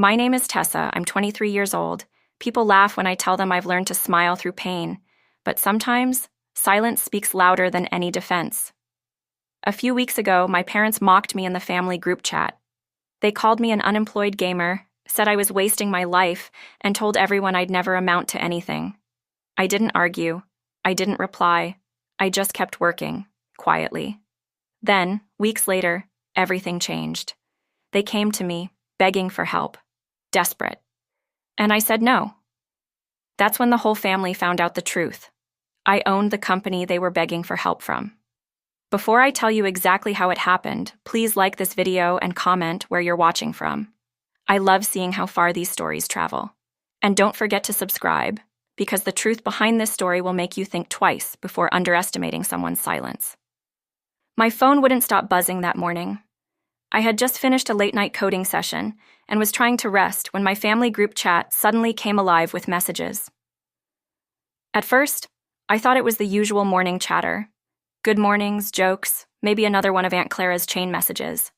My name is Tessa. I'm 23 years old. People laugh when I tell them I've learned to smile through pain, but sometimes silence speaks louder than any defense. A few weeks ago, my parents mocked me in the family group chat. They called me an unemployed gamer, said I was wasting my life, and told everyone I'd never amount to anything. I didn't argue. I didn't reply. I just kept working, quietly. Then, weeks later, everything changed. They came to me, begging for help, desperate. And I said no. That's when the whole family found out the truth. I owned the company they were begging for help from. Before I tell you exactly how it happened, please like this video and comment where you're watching from. I love seeing how far these stories travel. And don't forget to subscribe, because the truth behind this story will make you think twice before underestimating someone's silence. My phone wouldn't stop buzzing that morning. I had just finished a late-night coding session and was trying to rest when my family group chat suddenly came alive with messages. At first, I thought it was the usual morning chatter. Good mornings, jokes, maybe another one of Aunt Clara's chain messages.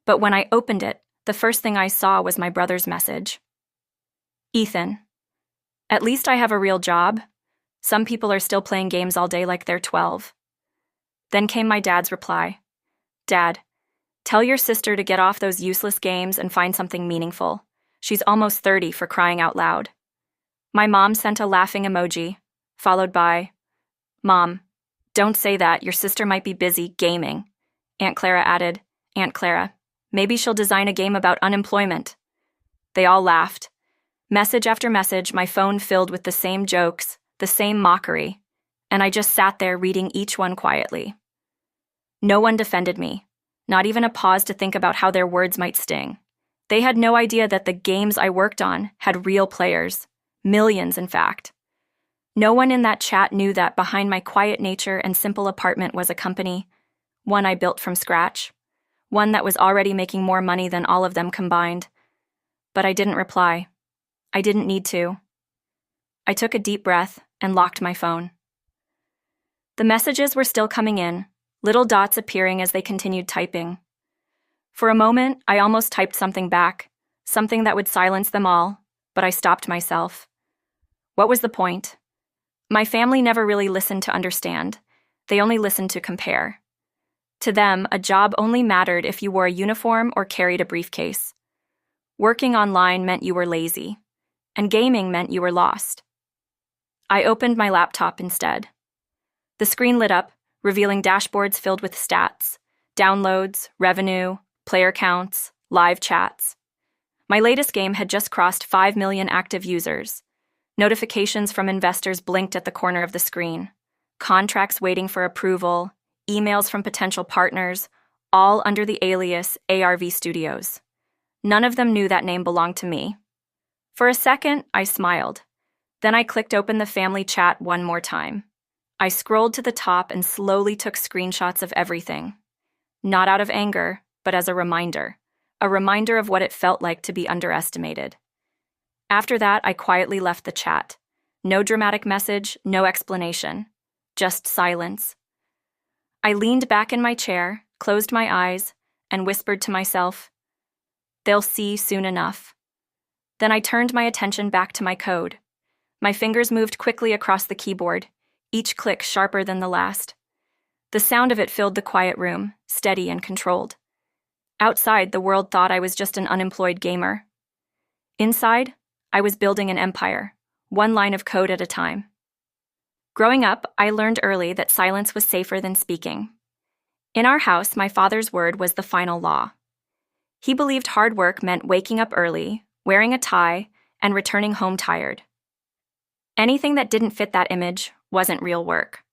But when I opened it, the first thing I saw was my brother's message. Ethan, at least I have a real job. Some people are still playing games all day like they're 12. Then came my dad's reply. Dad, tell your sister to get off those useless games and find something meaningful. She's almost 30 for crying out loud. My mom sent a laughing emoji, followed by, Mom, don't say that, your sister might be busy gaming. Aunt Clara added, Aunt Clara, maybe she'll design a game about unemployment. They all laughed. Message after message, my phone filled with the same jokes, the same mockery, and I just sat there reading each one quietly. No one defended me, not even a pause to think about how their words might sting. They had no idea that the games I worked on had real players, millions in fact. No one in that chat knew that behind my quiet nature and simple apartment was a company, one I built from scratch, one that was already making more money than all of them combined. But I didn't reply. I didn't need to. I took a deep breath and locked my phone. The messages were still coming in, little dots appearing as they continued typing. For a moment, I almost typed something back, something that would silence them all, but I stopped myself. What was the point? My family never really listened to understand. They only listened to compare. To them, a job only mattered if you wore a uniform or carried a briefcase. Working online meant you were lazy, and gaming meant you were lost. I opened my laptop instead. The screen lit up, revealing dashboards filled with stats, downloads, revenue, player counts, live chats. My latest game had just crossed 5 million active users. Notifications from investors blinked at the corner of the screen. Contracts waiting for approval, emails from potential partners, all under the alias ARV Studios. None of them knew that name belonged to me. For a second, I smiled. Then I clicked open the family chat one more time. I scrolled to the top and slowly took screenshots of everything. Not out of anger, but as a reminder of what it felt like to be underestimated. After that, I quietly left the chat. No dramatic message, no explanation. Just silence. I leaned back in my chair, closed my eyes, and whispered to myself, they'll see soon enough. Then I turned my attention back to my code. My fingers moved quickly across the keyboard, each click sharper than the last. The sound of it filled the quiet room, steady and controlled. Outside, the world thought I was just an unemployed gamer. Inside, I was building an empire, one line of code at a time. Growing up, I learned early that silence was safer than speaking. In our house, my father's word was the final law. He believed hard work meant waking up early, wearing a tie, and returning home tired. Anything that didn't fit that image wasn't real work.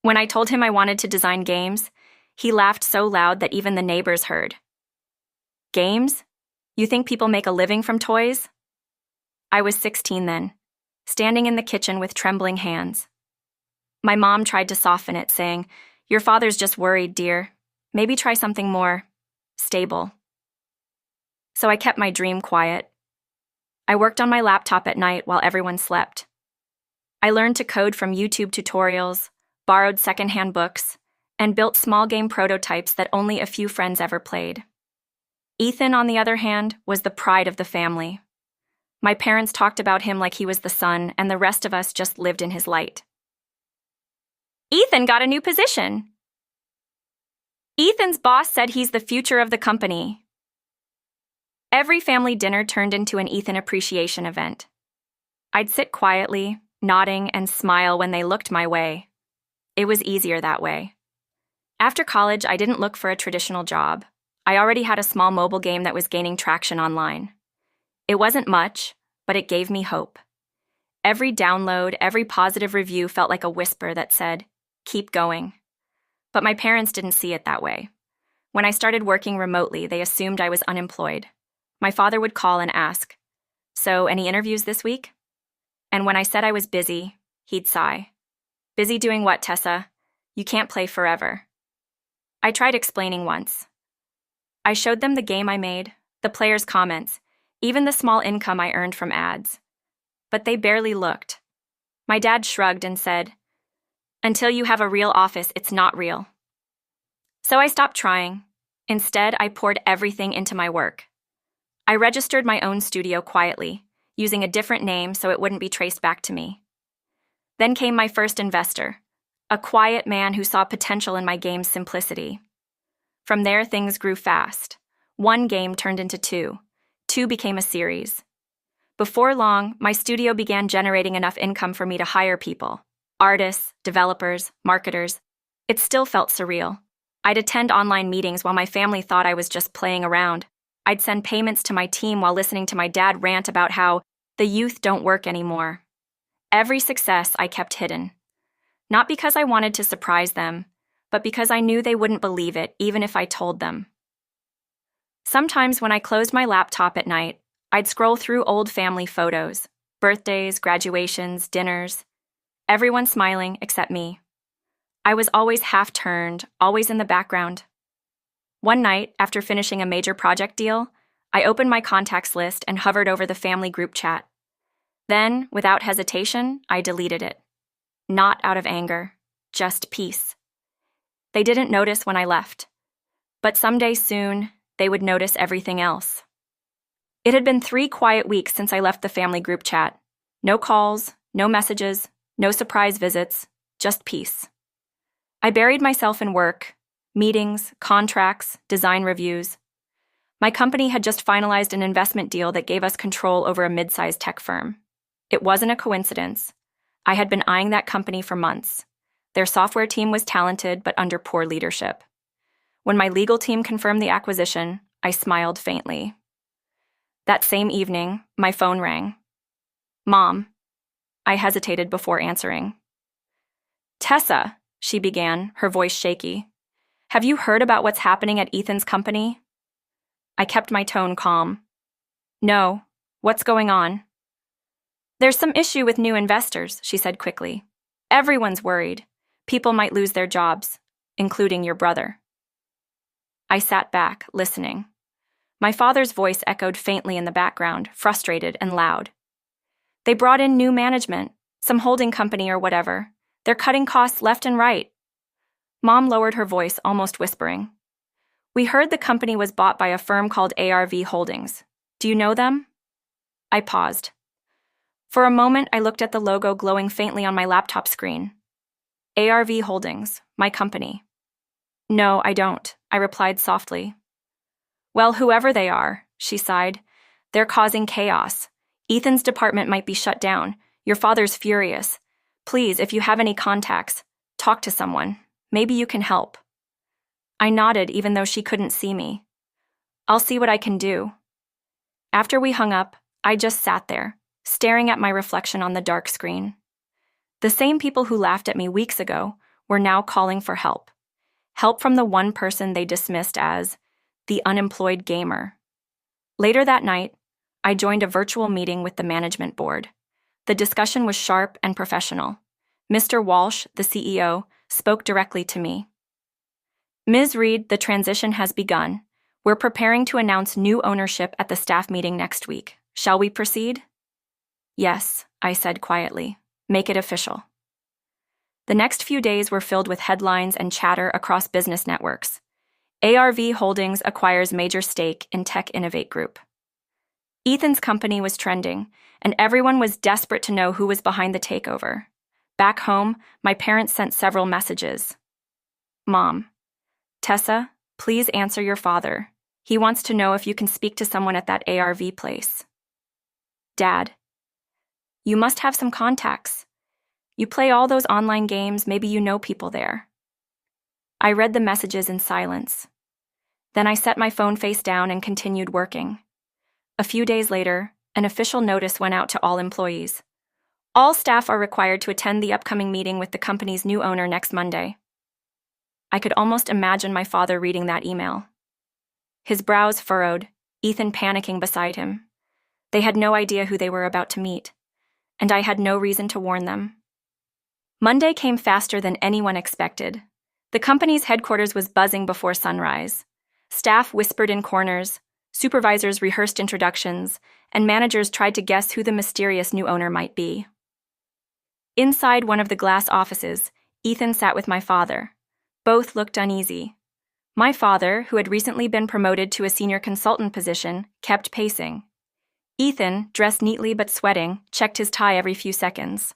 When I told him I wanted to design games, he laughed so loud that even the neighbors heard. Games? You think people make a living from toys? I was 16 then, standing in the kitchen with trembling hands. My mom tried to soften it, saying, Your father's just worried, dear. Maybe try something more stable. So I kept my dream quiet. I worked on my laptop at night while everyone slept. I learned to code from YouTube tutorials, borrowed secondhand books, and built small game prototypes that only a few friends ever played. Ethan, on the other hand, was the pride of the family. My parents talked about him like he was the sun, and the rest of us just lived in his light. Ethan got a new position. Ethan's boss said he's the future of the company. Every family dinner turned into an Ethan appreciation event. I'd sit quietly, nodding and smile when they looked my way. It was easier that way. After college, I didn't look for a traditional job. I already had a small mobile game that was gaining traction online. It wasn't much, but it gave me hope. Every download, every positive review felt like a whisper that said, "Keep going." But my parents didn't see it that way. When I started working remotely, they assumed I was unemployed. My father would call and ask, "So, any interviews this week?" And when I said I was busy, he'd sigh. "Busy doing what, Tessa? You can't play forever." I tried explaining once. I showed them the game I made, the players' comments, even the small income I earned from ads. But they barely looked. My dad shrugged and said, "Until you have a real office, it's not real." So I stopped trying. Instead, I poured everything into my work. I registered my own studio quietly, using a different name so it wouldn't be traced back to me. Then came my first investor, a quiet man who saw potential in my game's simplicity. From there, things grew fast. One game turned into two. Two became a series. Before long, my studio began generating enough income for me to hire people. Artists, developers, marketers. It still felt surreal. I'd attend online meetings while my family thought I was just playing around. I'd send payments to my team while listening to my dad rant about how the youth don't work anymore. Every success I kept hidden. Not because I wanted to surprise them, but because I knew they wouldn't believe it even if I told them. Sometimes when I closed my laptop at night, I'd scroll through old family photos, birthdays, graduations, dinners. Everyone smiling except me. I was always half-turned, always in the background. One night, after finishing a major project deal, I opened my contacts list and hovered over the family group chat. Then, without hesitation, I deleted it. Not out of anger, just peace. They didn't notice when I left. But someday soon, they would notice everything else. It had been 3 quiet weeks since I left the family group chat. No calls, no messages, no surprise visits, just peace. I buried myself in work, meetings, contracts, design reviews. My company had just finalized an investment deal that gave us control over a mid-sized tech firm. It wasn't a coincidence. I had been eyeing that company for months. Their software team was talented but under poor leadership. When my legal team confirmed the acquisition, I smiled faintly. That same evening, my phone rang. "Mom." I hesitated before answering. "Tessa," she began, her voice shaky. "Have you heard about what's happening at Ethan's company?" I kept my tone calm. "No. What's going on?" "There's some issue with new investors," she said quickly. "Everyone's worried. People might lose their jobs, including your brother." I sat back, listening. My father's voice echoed faintly in the background, frustrated and loud. "They brought in new management, some holding company or whatever. They're cutting costs left and right." Mom lowered her voice, almost whispering. "We heard the company was bought by a firm called ARV Holdings. Do you know them?" I paused. For a moment, I looked at the logo glowing faintly on my laptop screen. ARV Holdings, my company. "No, I don't," I replied softly. "Well, whoever they are," she sighed, "they're causing chaos. Ethan's department might be shut down. Your father's furious. Please, if you have any contacts, talk to someone. Maybe you can help." I nodded even though she couldn't see me. "I'll see what I can do." After we hung up, I just sat there, staring at my reflection on the dark screen. The same people who laughed at me weeks ago were now calling for help. Help from the one person they dismissed as the unemployed gamer. Later that night, I joined a virtual meeting with the management board. The discussion was sharp and professional. Mr. Walsh, the CEO, spoke directly to me. "Ms. Reed, the transition has begun. We're preparing to announce new ownership at the staff meeting next week. Shall we proceed?" "Yes," I said quietly. "Make it official." The next few days were filled with headlines and chatter across business networks. ARV Holdings acquires major stake in Tech Innovate Group. Ethan's company was trending, and everyone was desperate to know who was behind the takeover. Back home, my parents sent several messages. Mom, Tessa, please answer your father. He wants to know if you can speak to someone at that ARV place. Dad, you must have some contacts. You play all those online games, maybe you know people there. I read the messages in silence. Then I set my phone face down and continued working. A few days later, an official notice went out to all employees. All staff are required to attend the upcoming meeting with the company's new owner next Monday. I could almost imagine my father reading that email. His brows furrowed, Ethan panicking beside him. They had no idea who they were about to meet, and I had no reason to warn them. Monday came faster than anyone expected. The company's headquarters was buzzing before sunrise. Staff whispered in corners, supervisors rehearsed introductions, and managers tried to guess who the mysterious new owner might be. Inside one of the glass offices, Ethan sat with my father. Both looked uneasy. My father, who had recently been promoted to a senior consultant position, kept pacing. Ethan, dressed neatly but sweating, checked his tie every few seconds.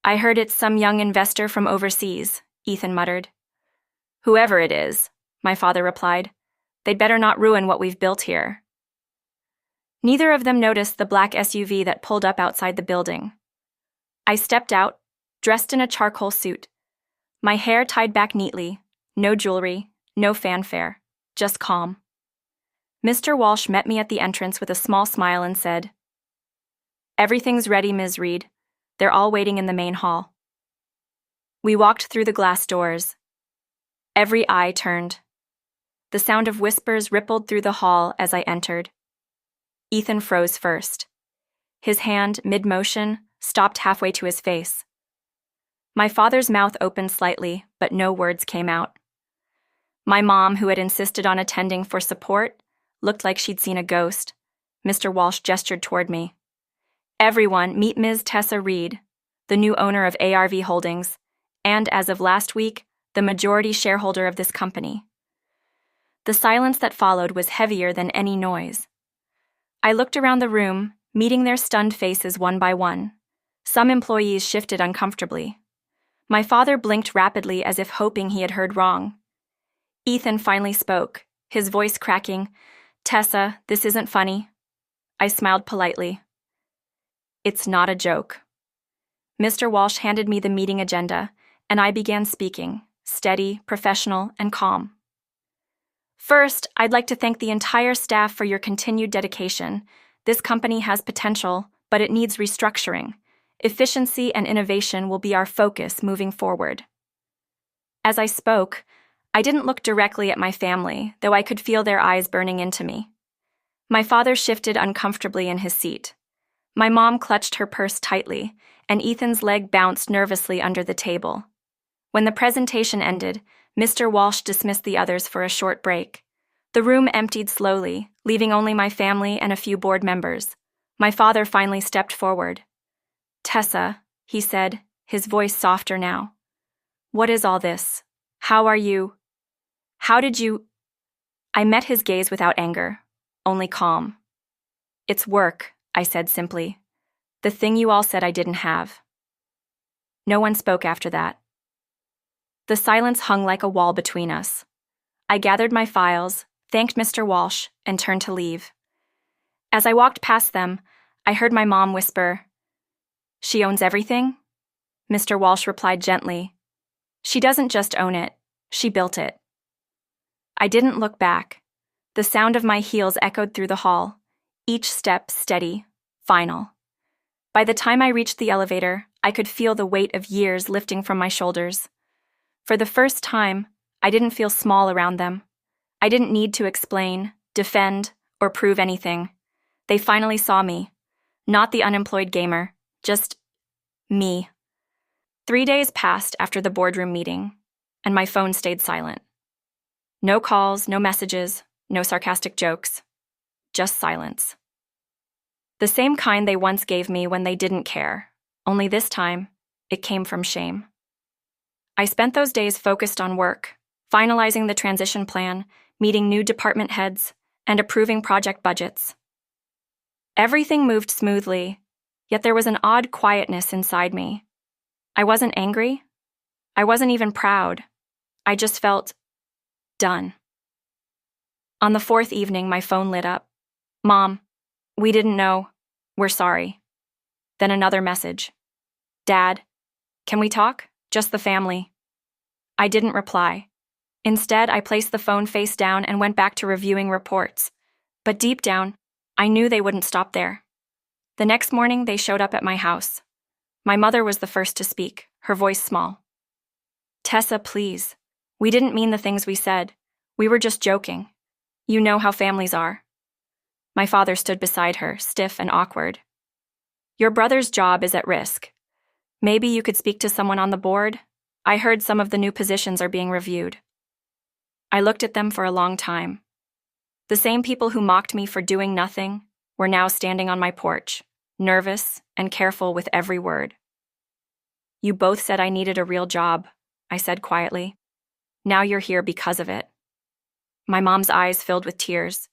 I heard it's some young investor from overseas, Ethan muttered. Whoever it is, my father replied. They'd better not ruin what we've built here. Neither of them noticed the black SUV that pulled up outside the building. I stepped out, dressed in a charcoal suit. My hair tied back neatly, no jewelry, no fanfare, just calm. Mr. Walsh met me at the entrance with a small smile and said, "Everything's ready, Ms. Reed. They're all waiting in the main hall." We walked through the glass doors. Every eye turned. The sound of whispers rippled through the hall as I entered. Ethan froze first. His hand, mid-motion, stopped halfway to his face. My father's mouth opened slightly, but no words came out. My mom, who had insisted on attending for support, looked like she'd seen a ghost. Mr. Walsh gestured toward me. "Everyone, meet Ms. Tessa Reed, the new owner of ARV Holdings, and as of last week, the majority shareholder of this company." The silence that followed was heavier than any noise. I looked around the room, meeting their stunned faces one by one. Some employees shifted uncomfortably. My father blinked rapidly as if hoping he had heard wrong. Ethan finally spoke, his voice cracking. "Tessa, this isn't funny." I smiled politely. "It's not a joke." Mr. Walsh handed me the meeting agenda, and I began speaking, steady, professional, and calm. "First, I'd like to thank the entire staff for your continued dedication. This company has potential, but it needs restructuring. Efficiency and innovation will be our focus moving forward." As I spoke, I didn't look directly at my family, though I could feel their eyes burning into me. My father shifted uncomfortably in his seat. My mom clutched her purse tightly, and Ethan's leg bounced nervously under the table. When the presentation ended, Mr. Walsh dismissed the others for a short break. The room emptied slowly, leaving only my family and a few board members. My father finally stepped forward. "Tessa," he said, his voice softer now. "What is all this? How are you? How did you—" I met his gaze without anger, only calm. "It's work," I said simply. "The thing you all said I didn't have." No one spoke after that. The silence hung like a wall between us. I gathered my files, thanked Mr. Walsh, and turned to leave. As I walked past them, I heard my mom whisper, "She owns everything?" Mr. Walsh replied gently, "She doesn't just own it, she built it." I didn't look back. The sound of my heels echoed through the hall, each step steady, final. By the time I reached the elevator, I could feel the weight of years lifting from my shoulders. For the first time, I didn't feel small around them. I didn't need to explain, defend, or prove anything. They finally saw me. Not the unemployed gamer, just me. 3 days passed after the boardroom meeting, and my phone stayed silent. No calls, no messages, no sarcastic jokes. Just silence. The same kind they once gave me when they didn't care, only this time, it came from shame. I spent those days focused on work, finalizing the transition plan, meeting new department heads, and approving project budgets. Everything moved smoothly, yet there was an odd quietness inside me. I wasn't angry. I wasn't even proud. I just felt done. On the fourth evening, my phone lit up. "Mom, we didn't know. We're sorry." Then another message. "Dad, can we talk? Just the family." I didn't reply. Instead, I placed the phone face down and went back to reviewing reports. But deep down, I knew they wouldn't stop there. The next morning, they showed up at my house. My mother was the first to speak, her voice small. "Tessa, please. We didn't mean the things we said. We were just joking. You know how families are." My father stood beside her, stiff and awkward. "Your brother's job is at risk. Maybe you could speak to someone on the board? I heard some of the new positions are being reviewed." I looked at them for a long time. The same people who mocked me for doing nothing were now standing on my porch, nervous and careful with every word. "You both said I needed a real job," I said quietly. "Now you're here because of it." My mom's eyes filled with tears.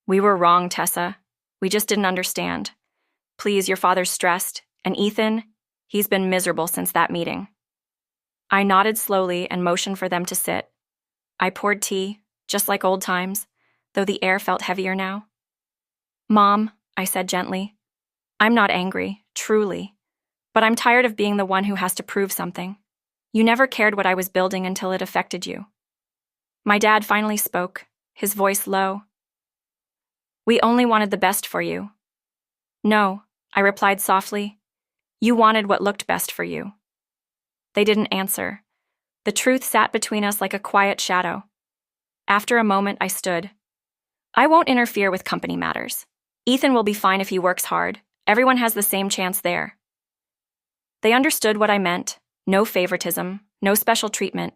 "We were wrong, Tessa. We just didn't understand. Please, your father's stressed, and Ethan, he's been miserable since that meeting." I nodded slowly and motioned for them to sit. I poured tea, just like old times, though the air felt heavier now. "Mom," I said gently, "I'm not angry, truly, but I'm tired of being the one who has to prove something. You never cared what I was building until it affected you." My dad finally spoke, his voice low. "We only wanted the best for you." "No," I replied softly. "You wanted what looked best for you." They didn't answer. The truth sat between us like a quiet shadow. After a moment, I stood. "I won't interfere with company matters. Ethan will be fine if he works hard. Everyone has the same chance there." They understood what I meant. No favoritism, no special treatment,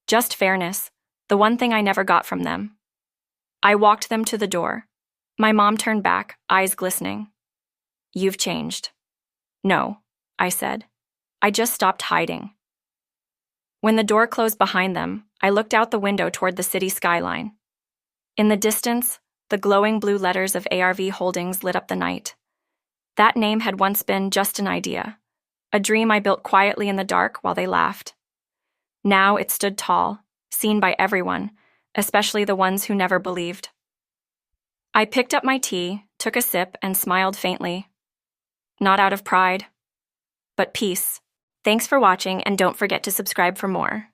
just fairness, the one thing I never got from them. I walked them to the door. My mom turned back, eyes glistening. "You've changed." "No," I said. "I just stopped hiding." When the door closed behind them, I looked out the window toward the city skyline. In the distance, the glowing blue letters of ARV Holdings lit up the night. That name had once been just an idea, a dream I built quietly in the dark while they laughed. Now it stood tall, seen by everyone, especially the ones who never believed. I picked up my tea, took a sip, and smiled faintly. Not out of pride, but peace. Thanks for watching, and don't forget to subscribe for more.